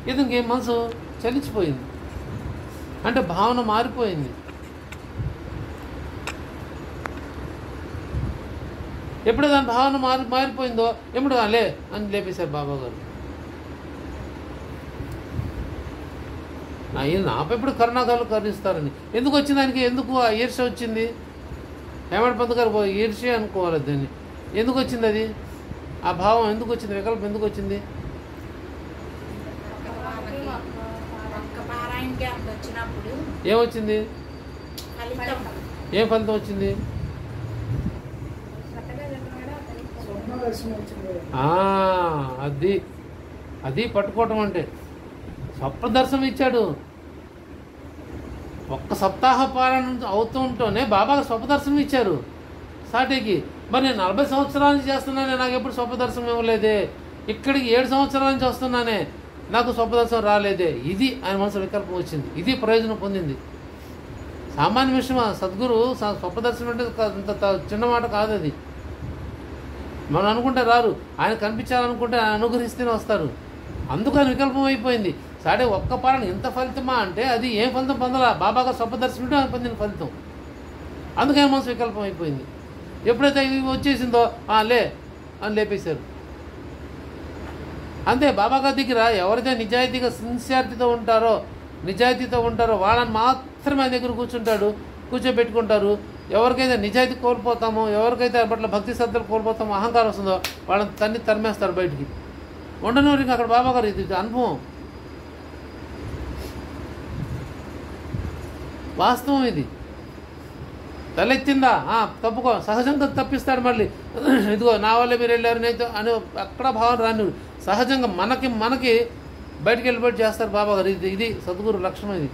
ఇతనికి మనసు చలించిపోయింది, అంటే భావన మారిపోయింది. ఎప్పుడు దాని భావన మారిపోయిందో ఎప్పుడు లే అని లేపేశారు బాబాగారు. నాపెప్పుడు కరుణాకాలు కరుణిస్తారని. ఎందుకు వచ్చింది దానికి? ఎందుకు ఆ ఈర్ష్య వచ్చింది? హేమంత్ పంత్ గారు ఈర్ష్య అనుకోవాలి దాన్ని. ఎందుకు వచ్చింది అది? ఆ భావం ఎందుకు వచ్చింది? వికల్పం ఎందుకు వచ్చింది? ఏమొచ్చింది? ఏం ఫలితం వచ్చింది? అది అది పట్టుకోవటం అంటే. స్వప్న దర్శనం ఇచ్చాడు. ఒక్క సప్తాహ పాలన అవుతూ ఉంటూనే బాబాగా స్వప్న దర్శనం ఇచ్చారు సాటికి. మరి నేను 40 సంవత్సరాల నుంచి చేస్తున్నానే, నాకు ఎప్పుడు స్వప్న దర్శనం ఇవ్వలేదే. ఇక్కడికి 7 సంవత్సరాల నుంచి వస్తున్నానే, నాకు స్వప్న దర్శనం రాలేదే. ఇది ఆయన మనసు వికల్పం వచ్చింది. ఇది ప్రయోజనం పొందింది. సామాన్య విషయం. సద్గురు స్వప్న దర్శనం అంటే అంత చిన్న మాట కాదు అది. మనం అనుకుంటే రారు, ఆయన కనిపించాలనుకుంటే ఆయన అనుగ్రహిస్తేనే వస్తారు. అందుకు ఆయన వికల్పం అయిపోయింది. సాడే ఒక్క పాలన ఎంత ఫలితమా అంటే అది ఏం ఫలితం పొందాలా? బాబాగా స్వప్న దర్శనం ఆయన పొందిన ఫలితం. అందుకని మనసు వికల్పం అయిపోయింది. ఎప్పుడైతే ఇది వచ్చేసిందో లే అని లేపేశారు. అంతే. బాబాగారి దగ్గర ఎవరైతే నిజాయితీగా సిన్సియారిటీతో ఉంటారో వాళ్ళని మాత్రమే ఆయన దగ్గర కూర్చోబెట్టుకుంటారు. ఎవరికైతే నిజాయితీ కోల్పోతామో, ఎవరికైతే పట్ల భక్తి శ్రద్ధలు కోల్పోతామో, అహంకారం వస్తుందో వాళ్ళని తరిమేస్తారు బయటికి. ఉండనూరికి అక్కడ బాబాగారు ఇది అనుభవం, వాస్తవం. ఇది తలెత్తిందా తప్పుకో, సహజంగా తప్పిస్తాడు. మళ్ళీ ఇదిగో నా వల్ల మీరు వెళ్ళారు నేతో అని అక్కడ భావన రాని సహజంగా మనకి బయటికి వెళ్ళిపోయి చేస్తారు బాబాగారు. ఇది సద్గురు లక్షణం. ఇది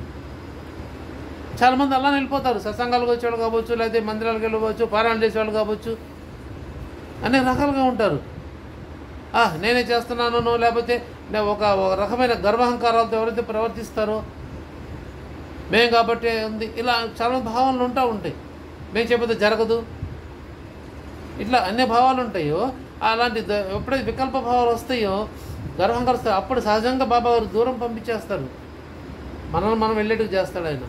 చాలామంది అలానే వెళ్ళిపోతారు. సత్సంగాలకు వచ్చేవాళ్ళు కావచ్చు, లేకపోతే మందిరాలకు వెళ్ళవచ్చు, పారాయణ చేసేవాళ్ళు కావచ్చు, అనేక రకాలుగా ఉంటారు. నేనే చేస్తున్నాను, లేకపోతే ఒక రకమైన గర్వహంకారాలతో ఎవరైతే ప్రవర్తిస్తారో మేము కాబట్టి ఉంది, ఇలా చాలా భావాలు ఉంటాయి. మేము చెప్పితే జరగదు, ఇట్లా అన్ని భావాలు ఉంటాయో అలాంటి ఎప్పుడైతే వికల్ప భావాలు వస్తాయో, గర్వహంకారం వస్తాయో అప్పుడు సహజంగా బాబా గారు దూరం పంపించేస్తారు. మనల్ని మనం వెళ్ళేట్టుకు చేస్తాడు ఆయన.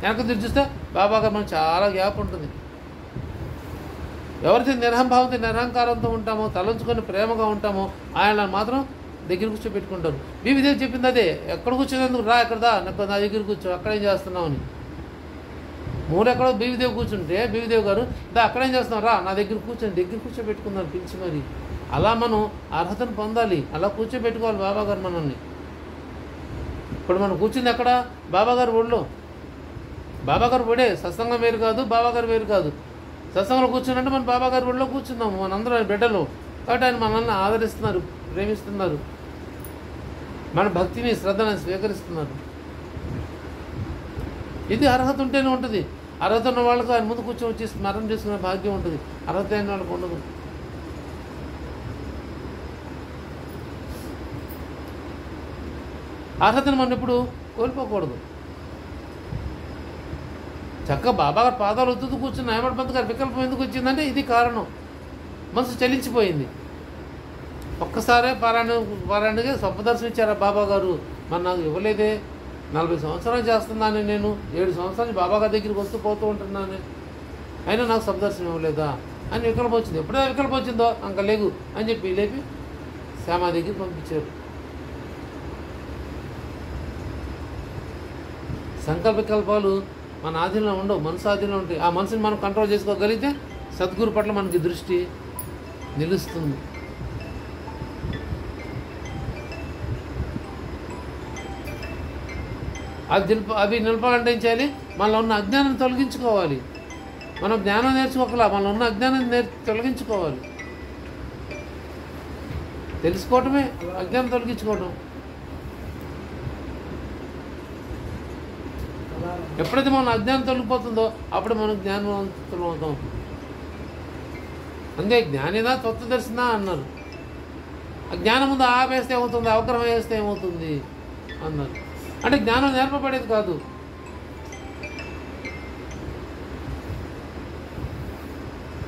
వెనక తిరిగి చూస్తే బాబా గారు మనం చాలా గ్యాప్ ఉంటుంది. ఎవరైతే నిరహంభావంతో నిరహంకారంతో ఉంటామో, తలంచుకొని ప్రేమగా ఉంటామో ఆయన మాత్రం దగ్గర కూర్చోబెట్టుకుంటారు. బీవిదేవి చెప్పింది అదే. ఎక్కడ కూర్చోనేందుకు రా, ఎక్కడ నా దగ్గర కూర్చో, అక్కడేం చేస్తున్నావు అని. మూలెక్కడో బీవిదేవి కూర్చుంటే బీవిదేవి గారు అక్కడేం చేస్తున్నావు, రా నా దగ్గర కూర్చోబెట్టుకుందాం పిలిచి. మరి అలా మనం అర్హతను పొందాలి, అలా కూర్చోబెట్టుకోవాలి బాబాగారు మనల్ని. ఇప్పుడు మనం కూర్చుంది ఎక్కడ? బాబాగారు ఒళ్ళో. బాబాగారు ఒడే. సత్సంగం వేరు కాదు, బాబాగారు వేరు కాదు. సత్సంగంలో కూర్చున్నట్టు మన బాబాగారు ఒళ్ళో కూర్చున్నాము, మనందరం బిడ్డలు. కాబట్టి ఆయన మనల్ని ఆదరిస్తున్నారు, ప్రేమిస్తున్నారు, మన భక్తిని శ్రద్ధని స్వీకరిస్తున్నారు. ఇది అర్హత ఉంటేనే ఉంటుంది. అర్హత ఉన్న వాళ్ళకు ఆయన ముందు కూర్చొని వచ్చి స్మరణ చేసుకునే భాగ్యం ఉంటుంది. అర్హత అయిన వాళ్ళకు ఉండదు. అర్హతను మనం ఎప్పుడు కోల్పోకూడదు. చక్కగా బాబాగారు పాదాలు ఒత్తుతూ కూర్చున్న హేమంత్ పంత్ గారు వికల్పం ఎందుకు వచ్చిందంటే ఇది కారణం. మనసు చలించిపోయింది. ఒక్కసారే పారాయణగా స్వప్నదర్శనం ఇచ్చారా బాబాగారు? మరి నాకు ఇవ్వలేదే. 40 సంవత్సరాలు చేస్తున్నాను నేను, 7 సంవత్సరాలు బాబాగారి దగ్గరికి పోతూ ఉంటున్నాను, అయినా నాకు స్వప్నదర్శనం ఇవ్వలేదా అని వికల్పం వచ్చింది. ఎప్పుడైతే వికల్పం వచ్చిందో అంక లేగు అని చెప్పి లేపి శ్యామ దగ్గరికి పంపించారు. సంకల్ప వికల్పాలు మన ఆధీనంలో ఉండవు, మనసు ఆధీనంలో ఉంటాయి. ఆ మనసుని మనం కంట్రోల్ చేసుకోగలిగితే సద్గురు పట్ల మనకి దృష్టి నిలుస్తుంది. అవి నిలపాలంటే ఏం చేయాలి? మనలో ఉన్న అజ్ఞానం తొలగించుకోవాలి. మనం జ్ఞానం నేర్చుకోకలా, మనలో ఉన్న అజ్ఞానం తొలగించుకోవాలి. తెలుసుకోవటమే అజ్ఞానం తొలగించుకోవటం. ఎప్పుడైతే మన అజ్ఞానం తొలగిపోతుందో అప్పుడు మనం జ్ఞానవంతులం అవుతాం. అంతే. జ్ఞానినా తత్వదర్శినా అన్నారు. జ్ఞానం ముందు వేస్తే ఏమవుతుంది, అవగ్రహం వేస్తే ఏమవుతుంది అన్నారు. అంటే జ్ఞానం నేర్పబడేది కాదు,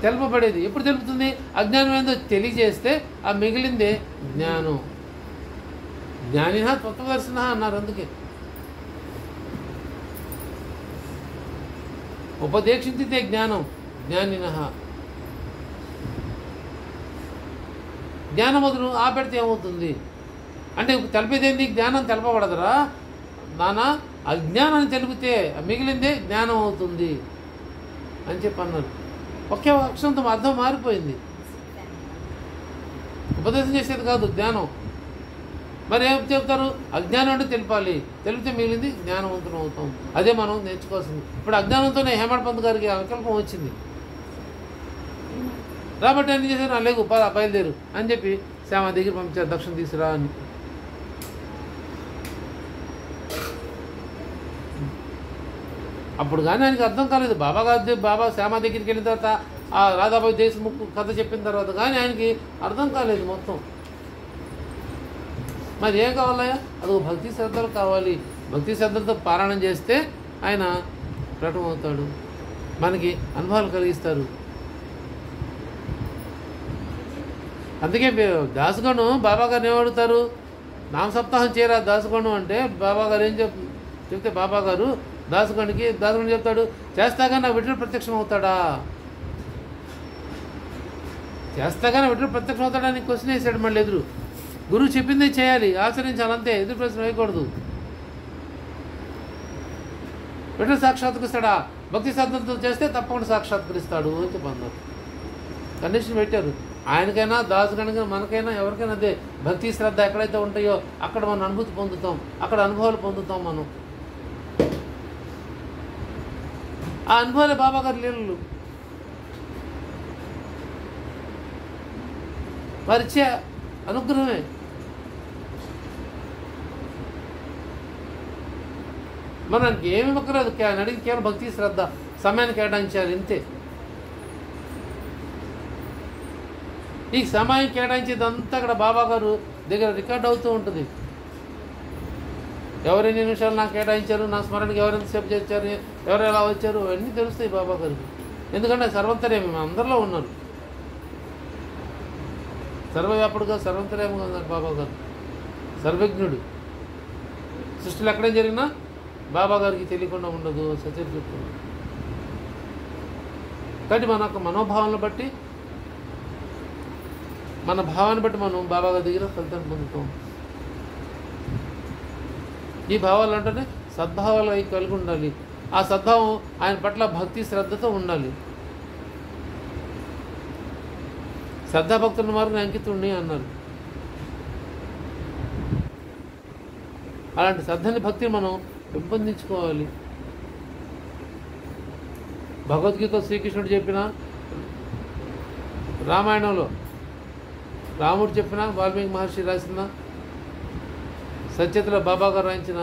తెలుపబడేది. ఎప్పుడు తెలుపుతుంది? అజ్ఞానం ఏందో తెలియజేస్తే ఆ మిగిలిందే జ్ఞానం. జ్ఞానిన తత్వదర్శిన అన్నారు. అందుకే ఉపదేక్షించితే జ్ఞానం జ్ఞానిన. జ్ఞానం వదులు ఆపెడితే ఏమవుతుంది అంటే తెలిపేదేంది? జ్ఞానం తెలపబడదురా నానా, అజ్ఞానాన్ని తెలిపితే మిగిలిందే జ్ఞానం అవుతుంది అని చెప్పి అన్నారు. ఒకే అక్షరంతో అర్థం మారిపోయింది. ఉపదేశం చేసేది కాదు జ్ఞానం. మరి ఏం చెప్తారు? అజ్ఞానం అంటే తెలిపాలి, తెలిపితే మిగిలింది జ్ఞానవంతులం అవుతాం. అదే మనం నేర్చుకోవాల్సింది. ఇప్పుడు అజ్ఞానంతోనే హేమంత్ పంత్ గారికి వికల్పం వచ్చింది. రాబట్టి ఏం చేశారు? నా లేకు బయలుదేరు అని చెప్పి శ్యామ దగ్గర పంపించారు, దక్షిణ తీసుకురా అని. అప్పుడు కానీ ఆయనకి అర్థం కాలేదు. బాబా శ్యామ దగ్గరికి వెళ్ళిన తర్వాత ఆ రాధాబాయి దేశముఖ్ కథ చెప్పిన తర్వాత కానీ ఆయనకి అర్థం కాలేదు మొత్తం. మరి ఏం కావాలయ్యా? అదొక భక్తి శ్రద్ధలు కావాలి. భక్తి శ్రద్ధలతో పారాయణం చేస్తే ఆయన ప్రకటమవుతాడు, మనకి అనుభవాలు కలిగిస్తారు. అందుకే దాసగణం బాబాగారు ఏమడుగుతారు? నామ సప్తాహం చేయరా దాసగణం అంటే బాబాగారు ఏం చెప్తే బాబాగారు దాసగణికి చెప్తాడు, చేస్తాగా నా విఠుడు ప్రత్యక్షం అవుతాడా? చేస్తాగానే విఠుడు ప్రత్యక్షం అవుతాడా అని క్వశ్చన్ వేసాడు. మళ్ళీ ఎదురు గురువు చెప్పిందే చేయాలి, ఆచరించాలి, అంతే. ఎదురు ప్రశ్న వేయకూడదు. విఠుడు సాక్షాత్కరిస్తాడా? భక్తి శ్రద్ధలతో చేస్తే తప్పకుండా సాక్షాత్కరిస్తాడు అని చెప్పన్నారు. కండిషన్ పెట్టారు. ఆయనకైనా దాసుగణికైనా మనకైనా ఎవరికైనా అదే. భక్తి శ్రద్ధ ఎక్కడైతే ఉంటాయో అక్కడ మనం అనుభూతి పొందుతాం, అక్కడ అనుభవాలు పొందుతాం మనం. ఆ అనుభవాలే బాబాగారి లీలలు. వారిచ్చే అనుగ్రహమే. మనకి ఏమి ఇవ్వకరాదు, ఆయన అడిగి కేవలం భక్తి శ్రద్ధ, సమయాన్ని కేటాయించాలి, ఇంతే. ఈ సమయం కేటాయించేదంతా అక్కడ బాబాగారు దగ్గర రికార్డ్ అవుతూ ఉంటుంది. ఎవరెన్ని నిమిషాలు నాకు కేటాయించారు, నా స్మరణకి ఎవరెంతసేపు చేర్చారు, ఎవరు ఎలా వచ్చారు, అవన్నీ తెలుస్తాయి బాబాగారికి. ఎందుకంటే సర్వంతర్యామి అందరిలో ఉన్నారు. సర్వవ్యాపుడుగా సర్వంతర్యామిగా ఉన్నారు బాబాగారు. సర్వజ్ఞుడు. సృష్టిలో ఎక్కడేం జరిగినా బాబాగారికి తెలియకుండా ఉండదు, సత్యం చెప్తుంది. కాబట్టి మన యొక్క మనోభావాలను బట్టి, మన భావాన్ని బట్టి మనం బాబాగారి దగ్గర ఫలితాన్ని పొందుతాం. ఈ భావాలు అంటేనే సద్భావాలు అవి కలిగి ఉండాలి. ఆ సద్భావం ఆయన పట్ల భక్తి శ్రద్ధతో ఉండాలి. శ్రద్ధాభక్తుల మార్గం అంకితుడిని అన్నారు. అలాంటి శ్రద్ధని భక్తిని మనం పెంపొందించుకోవాలి. భగవద్గీత శ్రీకృష్ణుడు చెప్పిన, రామాయణంలో రాముడు చెప్పిన, వాల్మీకి మహర్షి రాసిన, సత్యతలో బాబాగారు రాయించిన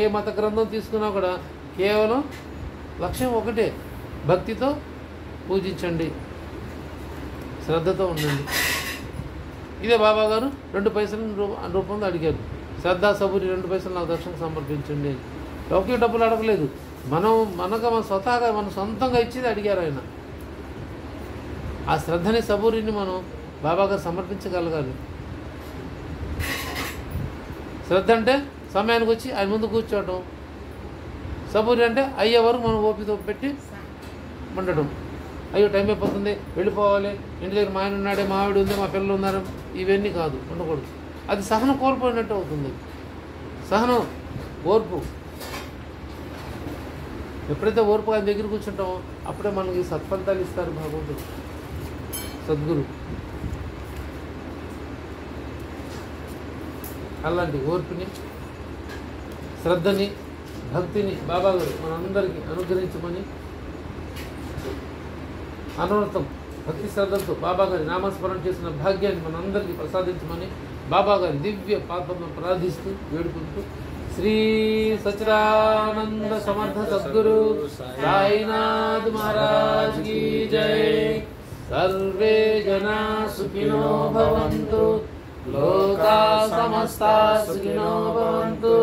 ఏ మత గ్రంథం తీసుకున్నా కూడా కేవలం లక్ష్యం ఒకటే, భక్తితో పూజించండి, శ్రద్ధతో ఉండండి. ఇదే బాబాగారు 2 పైసల రూపంలో అడిగారు. శ్రద్ధ సబూరి 2 పైసలు నాకు దర్శనం సమర్పించండి అని. లౌకిక డబ్బులు అడగలేదు. మన స్వతహాగా మన సొంతంగా ఇచ్చేది అడిగారు ఆయన. ఆ శ్రద్ధని సబూరిని మనం బాబాగారు సమర్పించగలగాలి. శ్రద్ధ అంటే సమయానికి వచ్చి ఆయన ముందు కూర్చోవటం. సబూరి అంటే అయ్యే వరకు మనం ఓపిక పెట్టి ఉండటం. అయ్యో టైం అయిపోతుంది, వెళ్ళిపోవాలి, ఇంటి దగ్గర మా ఆయన ఉన్నాడే, మా ఆవిడ ఉంది, మా పిల్లలు ఉన్నారు, ఇవన్నీ కాదు, ఉండకూడదు. అది సహనం కోల్పోయినట్టు అవుతుంది. సహనం, ఓర్పు. ఎప్పుడైతే ఓర్పు ఆయన దగ్గర కూర్చుంటామో అప్పుడే మనకి సత్ఫలితాలు ఇస్తారు భగవంతుడు, సద్గురు. అలాంటి ఓర్పుని, శ్రద్ధని, భక్తిని బాబాగారు మనందరికీ అనుగ్రహించమని, అనవరతం భక్తి శ్రద్ధలతో బాబాగారి నామస్మరణ చేసిన భాగ్యాన్ని మనందరికీ ప్రసాదించమని బాబాగారి దివ్య పాదములను ప్రార్థిస్తూ వేడుకుంటూ, శ్రీ సచ్చిదానంద సమర్థ సద్గురు సాయినాథ్ మహారాజ్ की जय। सर्वे जना सुखिनो भवन्तु, लोका समस्ता सुखिनो भवन्तु,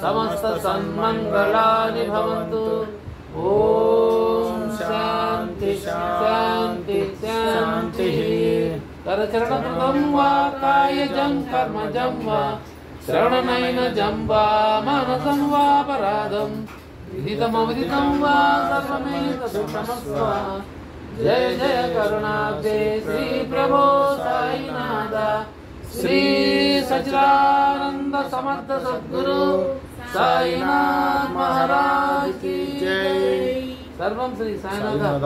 समस्त सन्मंगलानि भवन्तु। ओम शांति शांति शांति। करचरणकृतं वा कायजं कर्मजं वा श्रवणनयनजं वा मानसं वा पराधं विदितमविदितं वा सर्वमेतत्क्षमस्व। जय जय करुणाब्धे श्री प्रभो साईनाथ श्री सच्चिदानंद समर्थ सद्गुरु साईनाथ महाराज की जय। सर्वं श्री साईनाथ।